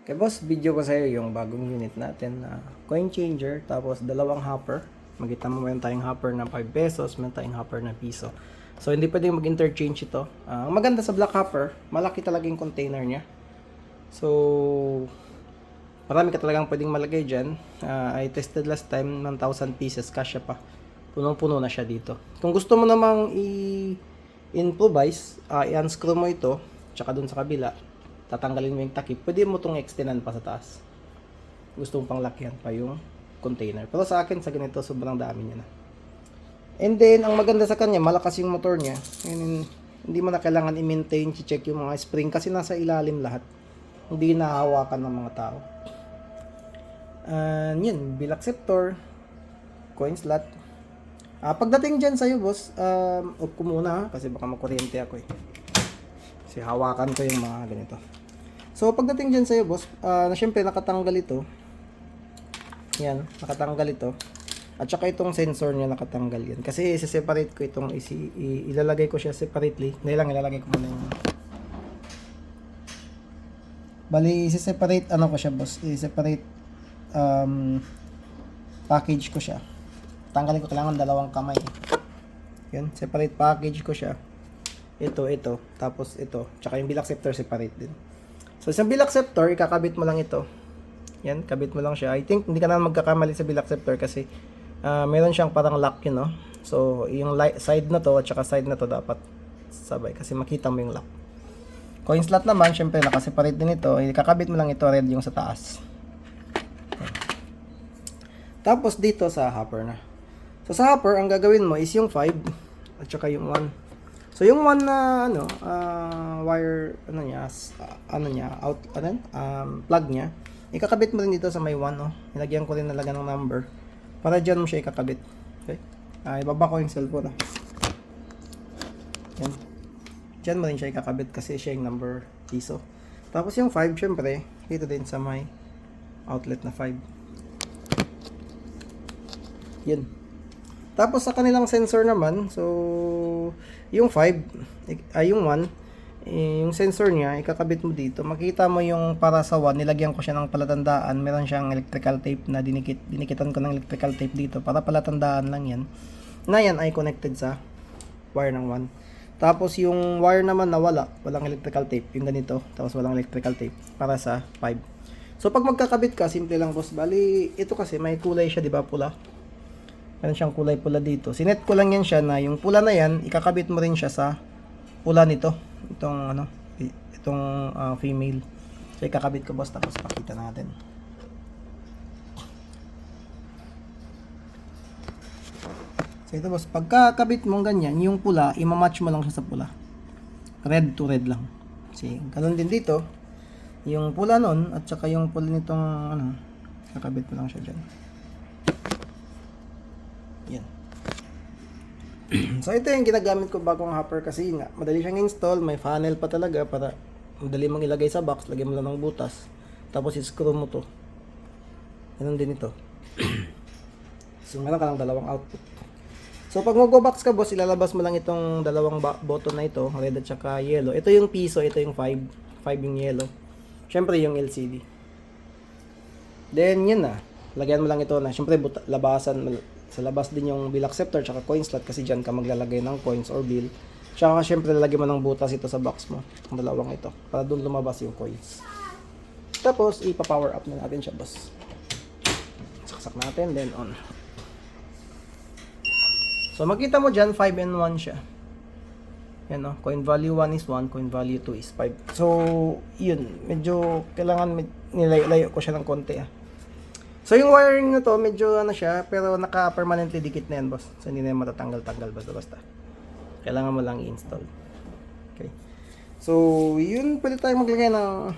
Okay boss, video ko sa'yo yung bagong unit natin na coin changer, tapos dalawang hopper. Makita mo meron tayong hopper na 5 pesos, meron tayong hopper na piso. So hindi pwedeng mag-interchange ito. Ang maganda sa black hopper, malaki talaga yung container niya. So marami ka talagang pwedeng malagay dyan. I tested last time, 1,000 pieces, kasya pa. Punong-puno na siya dito. Kung gusto mo namang i-improvise, i-unscrew mo ito, tsaka dun sa kabila, tatanggalin mo yung takip, pwede mo itong extendan pa sa taas. Gusto mo pang lakihan pa yung container. Pero sa akin, sa ganito, sobrang dami niya na. And then, ang maganda sa kanya, malakas yung motor niya. And, hindi mo na kailangan i-maintain, i-check yung mga spring kasi nasa ilalim lahat. Hindi nahawakan ng mga tao. Yun, bill acceptor, coin slot. Pagdating dyan sa'yo, boss, off ko muna kasi baka makuryente ako eh. Kasi hawakan ko yung mga ganito. So, pagdating dyan sa'yo, boss, na syempre nakatanggal ito. Yan, nakatanggal ito. At saka itong sensor niya nakatanggal yan. Kasi isi-separate ko itong, ilalagay ko siya separately. Hindi lang, ilalagay ko muna yung... Bali, isi-separate, ano ko siya, boss? I-separate, package ko siya. Tanggalin ko, kailangan dalawang kamay. Yan, separate package ko siya. Ito, tapos ito. Tsaka yung bill acceptor, separate din. So, sa bill acceptor, ikakabit mo lang ito. Yan, kabit mo lang siya. I think, hindi ka na magkakamali sa bill acceptor kasi meron siyang parang lock yun, no? So, yung side na to at saka side na to dapat sabay kasi makita mo yung lock. Coin slot naman, syempre, nakaseparate din ito. Ikakabit mo lang ito, red yung sa taas. Yan. Tapos, dito sa hopper na. So, sa hopper, ang gagawin mo is yung 5 at saka yung 1. So yung one na wire plug niya, ikakabit mo rin dito sa may 1, no. Nilagyan ko rin talaga ng number para diyan mo siya ikakabit. Okay? Ibaba ko yung cellphone, Yan. Diyan mo rin siya ikakabit kasi siya yung number piso. Tapos yung 5 syempre, dito din sa may outlet na 5. Yan. Tapos sa kanilang sensor naman, so yung 5, yung 1, yung sensor niya, ikakabit mo dito. Makita mo yung para sa 1, nilagyan ko siya ng palatandaan. Meron siyang electrical tape na dinikitan ko ng electrical tape dito para palatandaan lang yan. Na yan ay connected sa wire ng 1. Tapos yung wire naman na walang electrical tape, yung ganito. Tapos walang electrical tape para sa 5. So pag magkakabit ka, simple lang, boss. Bali, ito kasi may kulay siya, di ba, pula? Meron siyang kulay pula dito. Sinet ko lang yan siya na yung pula na yan, ikakabit mo rin siya sa pula nito. Itong female. So ikakabit ko, boss, tapos pakita natin. So ito, boss, pagkakabit mo ganyan, yung pula, imamatch mo lang siya sa pula. Red to red lang. Kasi ganun din dito. Yung pula nun at saka yung pula nitong kakabit mo lang siya dyan. Yan. So ito yung ginagamit ko bagong hopper kasi nga madali siyang install, may funnel pa talaga para madali mong ilagay sa box, lagyan mo lang ng butas tapos i-screw mo to. Ganun din ito. So meron ka lang dalawang output. So pag mag-box ka, boss, ilalabas mo lang itong dalawang button na ito, red at saka yellow. Ito yung piso, ito yung 5 yung yellow. Syempre yung LCD. Then yun na, lagyan mo lang ito na syempre labasan sa labas din yung bill acceptor tsaka coin slot kasi dyan ka maglalagay ng coins or bill. Tsaka syempre lalagyan mo ng butas ito sa box mo, ang dalawang ito, para doon lumabas yung coins. Tapos ipa-power up na natin siya, boss. Saksak natin, then on. So makita mo dyan, 5 and 1 siya. Yan, no? Coin value 1 is 1, coin value 2 is 5. So yun, medyo kailangan nilayo ko siya ng konti, So yung wiring na to, medyo siya, pero naka-permanently dikit na yan, boss. So hindi na yan matatanggal-tanggal basta-basta. Kailangan mo lang i-install. Okay. So yun, pwede tayo maglagay ng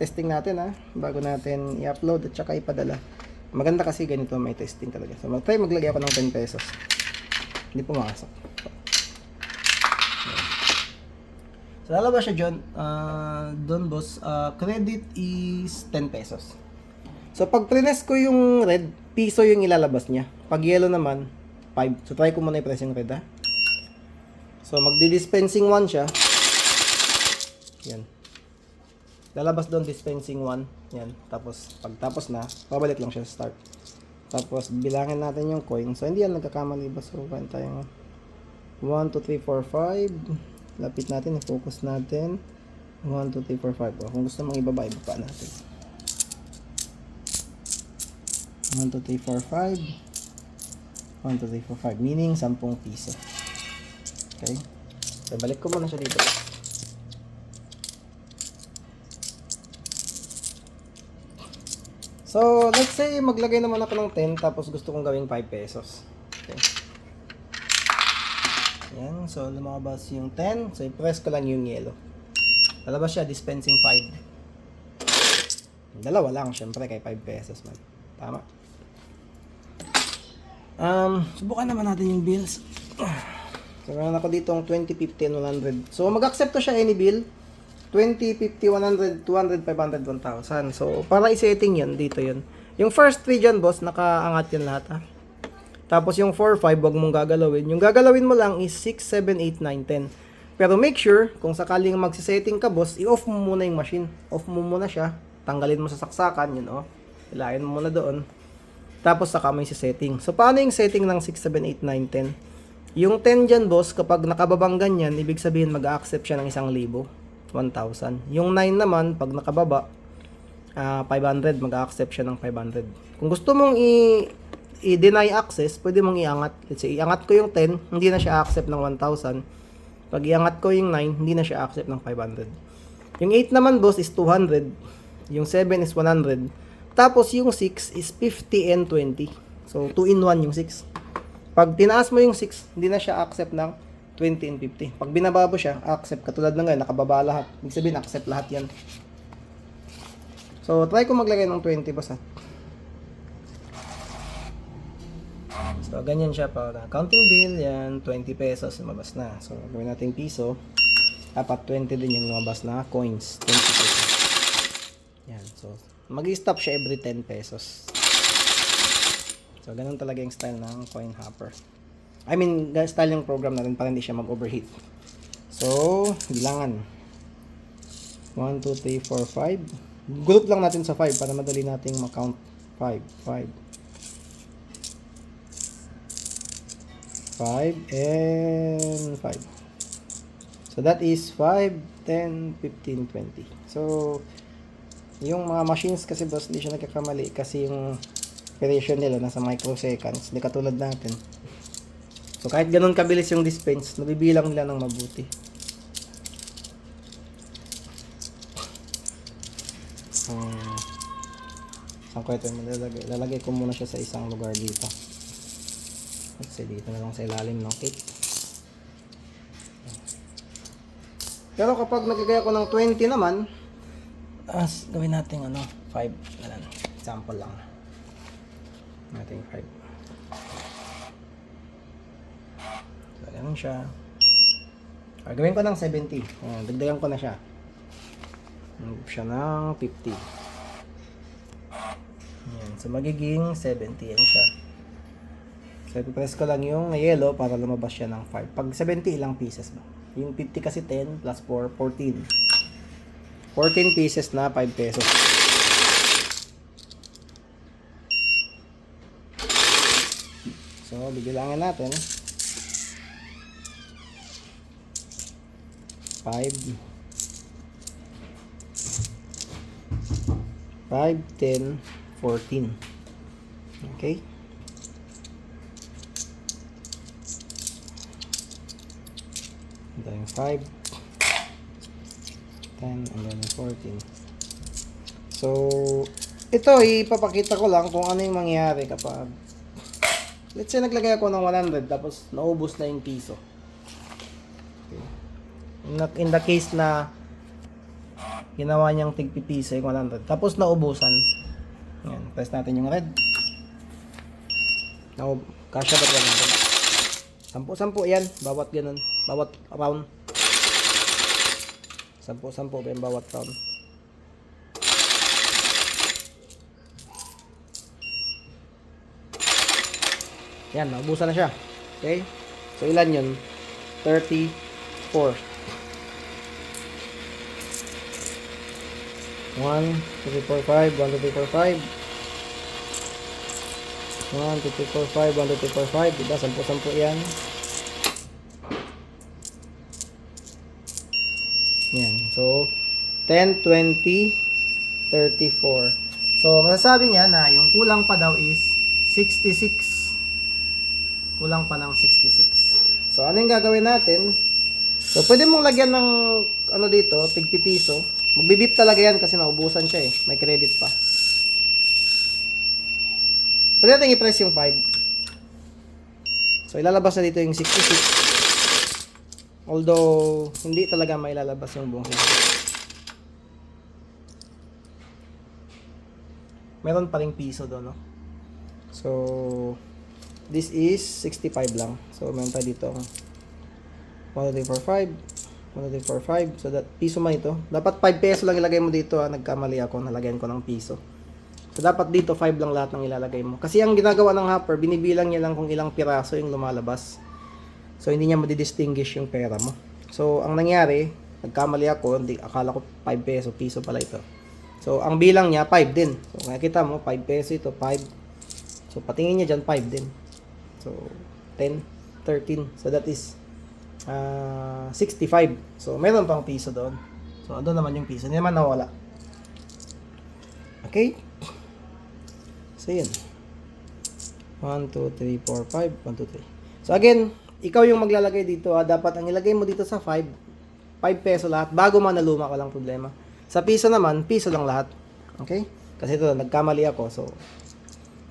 testing natin, bago natin i-upload at saka ipadala. Maganda kasi ganito, may testing talaga. So try maglagay ako ng 10 pesos. Hindi pumasok. So lalabas siya doon, boss. Credit is 10 pesos. So, pag prines ko yung red, piso yung ilalabas niya. Pag yellow naman, 5. So, try ko muna i-press yung red, So, magdi-dispensing 1 siya. Yan. Lalabas doon dispensing 1. Yan. Tapos, pagtapos na, pabalik lang siya sa start. Tapos, bilangin natin yung coin. So, hindi yan nagkakamali ba? So, kain tayo 1, 2, 3, 4, 5. Lapit natin, i-focus natin. 1, 2, 3, 4, 5. O, kung gusto mong ibaba, ibaba natin. 1, 2, 3, 4, 5. 1, 2, 3, 4, 5. Meaning, 10 piso. Okay? So, balik ko muna siya dito. So, let's say, maglagay naman ako ng 10, tapos gusto kong gawing 5 pesos. Okay. Ayan. So, lumabas yung 10. So, i-press ko lang yung yellow. Lalabas siya, dispensing 5. Dalawa lang, syempre, kay 5 pesos man. Tama. Subukan naman natin yung bills. So, meron ako dito ang 20, 50, and 100. So, mag-accept to siya any bill. 20, 50, 100, 200, 500, 1,000. So, para i-setting yun, dito yun. Yung first 3 dyan, boss, nakaangat yun lahat, ha. Tapos yung 4, 5, wag mong gagalawin. Yung gagalawin mo lang is 6, 7, 8, 9, 10. Pero make sure, kung sakaling magsisetting ka, boss, i-off mo muna yung machine. Off mo muna siya. Tanggalin mo sa saksakan, yun, oh. Ilayin mo muna doon. Tapos saka mo yung setting. So, paano yung setting ng 6, 7, 8, 9, 10? Yung 10 dyan, boss, kapag nakababang ganyan, ibig sabihin mag-accept siya ng 1,000. 1,000. Yung 9 naman, pag nakababa, 500, mag-accept siya ng 500. Kung gusto mong i-deny access, pwede mong iangat. Let's say, iangat ko yung 10, hindi na siya accept ng 1,000. Pag iangat ko yung 9, hindi na siya accept ng 500. Yung 8 naman, boss, is 200. Yung 7 is 100. Tapos, yung 6 is 50 and 20. So, 2 in 1 yung 6. Pag tinaas mo yung 6, hindi na siya accept ng 20 and 50. Pag binababo siya, accept. Katulad ng ngayon, nakababa lahat. Ibig sabihin, accept lahat yan. So, try ko maglagay ng 20, boss, ha. So, ganyan siya pa. Counting bill, yan. 20 pesos, lumabas na. So, gawin natin piso. Dapat 20 din yung lumabas na coins. 20 pesos. Yan. So, mag-stop siya every 10 pesos. So, ganun talaga yung style ng coin hopper. I mean, style yung program natin para hindi siya mag-overheat. So, bilangan. 1, 2, 3, 4, 5. Group lang natin sa 5 para madali nating ma-count. 5, 5. 5 and 5. So, that is 5, 10, 15, 20. So, yung mga machines kasi, boss, hindi siya nagkakamali kasi yung operation nila nasa microseconds. Hindi katulad natin. So, kahit ganun kabilis yung dispense, nabibilang nila ng mabuti. Saan ko ito malalagay? Lalagay ko muna siya sa isang lugar dito. Kasi dito na lang sa ilalim ng cake. Pero kapag naglagay ako ng 20 naman, gawin natin 5. Example lang. Natin 5. So, ganun siya. Gawin ko ng 70. Dagdagan ko na siya. Move siya ng 50. Ayan. So, magiging 70. Yan siya. So, ipipress ko lang yung yellow para lumabas siya ng 5. Pag 70, ilang pieces ba? Yung 50 kasi 10 plus 4, 14. 14 pieces na 5 pesos. So, bibilangin natin. 5, 10, 14. Okay? Ito yung 5, 10, and then 14. So, ito, ipapakita ko lang kung ano yung mangyayari kapag, let's say, naglagay ako ng 100, tapos naubos na yung piso. Okay. In the case na ginawa niyang tigpipiso yung 100, tapos naubusan. Yan, press natin yung red. Kasya ba yan? 10-10 yan, bawat ganun, bawat round. 10-10 ba yung bawat round. Yan, naubusan na siya. Okay? So, ilan yun? 34. 1, 2, 3, 4, 5. 1, 2, 3, 4, 5. 1, 2, 3, 4, 5. 1, 2, 3, 4, 5. Diba? 10 yan. Yan. So, 10, 20, 34. So, masasabi niya na yung kulang pa daw is 66. Kulang pa ng 66. So, ano yung gagawin natin? So, pwede mong lagyan ng ano dito, tigpipiso. Magbibip talaga yan kasi naubusan siya eh. May credit pa. Pwede natin i-press yung 5. So, ilalabas na dito yung 66. Although, hindi talaga mailalabas yung buong 66. Meron pa ring piso doon, no? So, this is 65 lang. So, meron tayo dito 1, 2, 3, 4, 5. 1, 2, 3, 4, 5. So, that, piso man ito. Dapat 5 peso lang ilagay mo dito. Nagkamali ako. Nalagyan ko ng piso. So, dapat dito 5 lang lahat ng ilalagay mo. Kasi ang ginagawa ng hopper, binibilang niya lang kung ilang piraso yung lumalabas. So, hindi niya madidistinguish yung pera mo. So, ang nangyari, nagkamali ako. Hindi, akala ko 5 peso. Piso pala ito. So, ang bilang niya, 5 din. So, nakikita mo, 5 peso ito, 5. So, patingin niya dyan, 5 din. So, 10, 13. So, that is 65. So, meron pang piso doon. So, doon naman yung piso. Hindi naman nawala. Okay? So, yun. 1, 2, 3, 4, 5. 1, 2, 3. So, again, ikaw yung maglalagay dito. Dapat ang ilagay mo dito sa 5. 5 peso lahat. Bago man naluma ka lang problema. Sa piso naman, piso lang lahat. Okay? Kasi ito, nagkamali ako. So,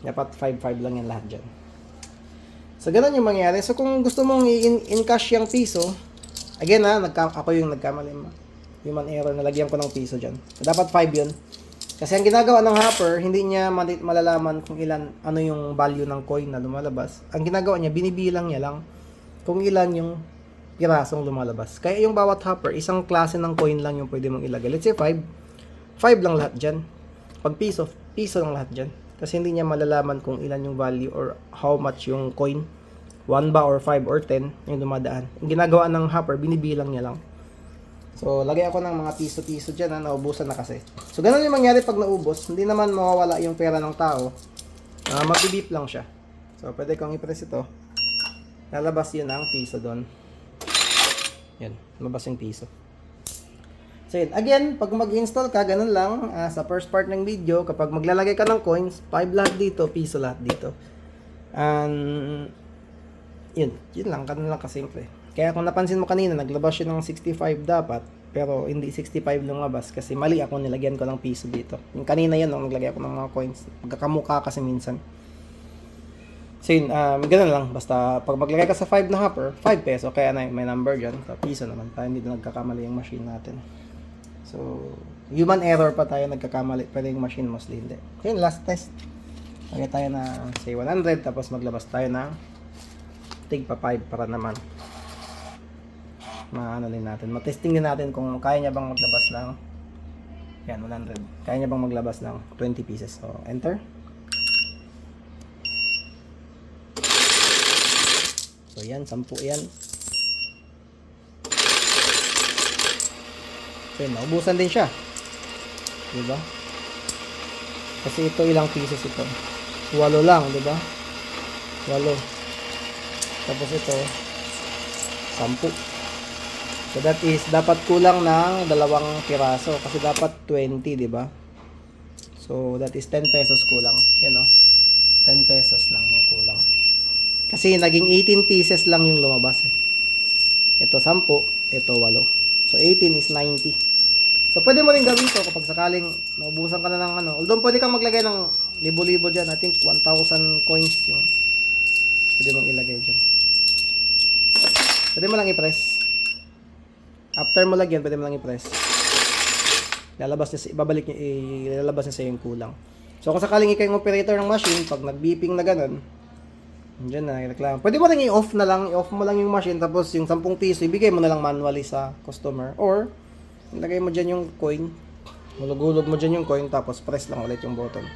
dapat 5 lang yan lahat dyan. So, ganun yung mangyayari. So, kung gusto mong i-encash yung piso, again ako yung nagkamali. Human error, nalagyan ko ng piso dyan. So, dapat 5 yun. Kasi ang ginagawa ng hopper, hindi niya malalaman kung ilan, ano yung value ng coin na lumalabas. Ang ginagawa niya, binibilang niya lang kung ilan yung pirasong lumalabas. Kaya yung bawat hopper, isang klase ng coin lang yung pwede mong ilagay. Let's say 5. 5 lang lahat dyan. Pag piso, piso lang lahat dyan. Kasi hindi niya malalaman kung ilan yung value or how much yung coin. 1 ba or 5 or 10 yung dumadaan. Yung ginagawa ng hopper, binibilang niya lang. So, lagay ako ng mga piso-piso dyan na naubusan na kasi. So, ganun yung mangyari pag naubos. Hindi naman mawawala yung pera ng tao. Magbibip lang siya. So, pwede kong i-press ito. Lalabas yun ang piso doon. Yan, lumabas yung piso. So yun, again, pag mag-install ka, ganun lang, sa first part ng video, kapag maglalagay ka ng coins, 5 lahat dito, piso lahat dito. And, yun lang, ganun lang kasimple. Kaya kung napansin mo kanina, naglabas yun ng 65 dapat, pero hindi 65 lumabas kasi mali ako, nilagyan ko ng piso dito. Yung kanina yun, nung naglagay ako ng mga coins, magkakamukha kasi minsan. So yun, ganun lang. Basta pag maglagay ka sa 5 na hopper, 5 peso. Kaya may number dyan. So, piso naman. Para hindi na nagkakamali yung machine natin. So, human error pa tayo nagkakamali. Pero yung machine mostly hindi. So yun, last test. Lagay tayo na say 100. Tapos maglabas tayo ng tig pa 5 para naman maano din natin. Matesting din natin kung kaya niya bang maglabas ng yan, 100. Kaya niya bang maglabas ng 20 pieces. So, enter. So, yan, 10 yan. So, yun, naubusan din siya. Diba? Kasi ito, ilang pieces ito? 8 lang, diba? 8. Tapos ito, 10. So, that is, dapat kulang ng 2 piraso. Kasi dapat 20, diba? So, that is 10 pesos kulang. Yan, o. 10 pesos lang yung kulang. Kasi naging 18 pieces lang yung lumabas eh. Ito 10, ito 8. So 18 is 90. So pwede mo rin gawin to kapag sakaling naubusan ka na ng ano. Although pwede kang maglagay ng libo-libo dyan. I think 1,000 coins yung pwede mong ilagay dyan. Pwede mo lang i-press. After mo lagyan, pwede mo lang i-press. Lalabas niya, ibabalik niya, ilalabas niya sa yung kulang. So kung sakaling ikaw yung operator ng machine, pag nag-beeping na ganun, diyan na reklamo. Pwede mo rin i-off na lang, i-off mo lang yung machine tapos yung 10 piso ibigay mo na lang manually sa customer or ilagay mo diyan yung coin. Hulog-hulog mo diyan yung coin tapos press lang ulit yung button.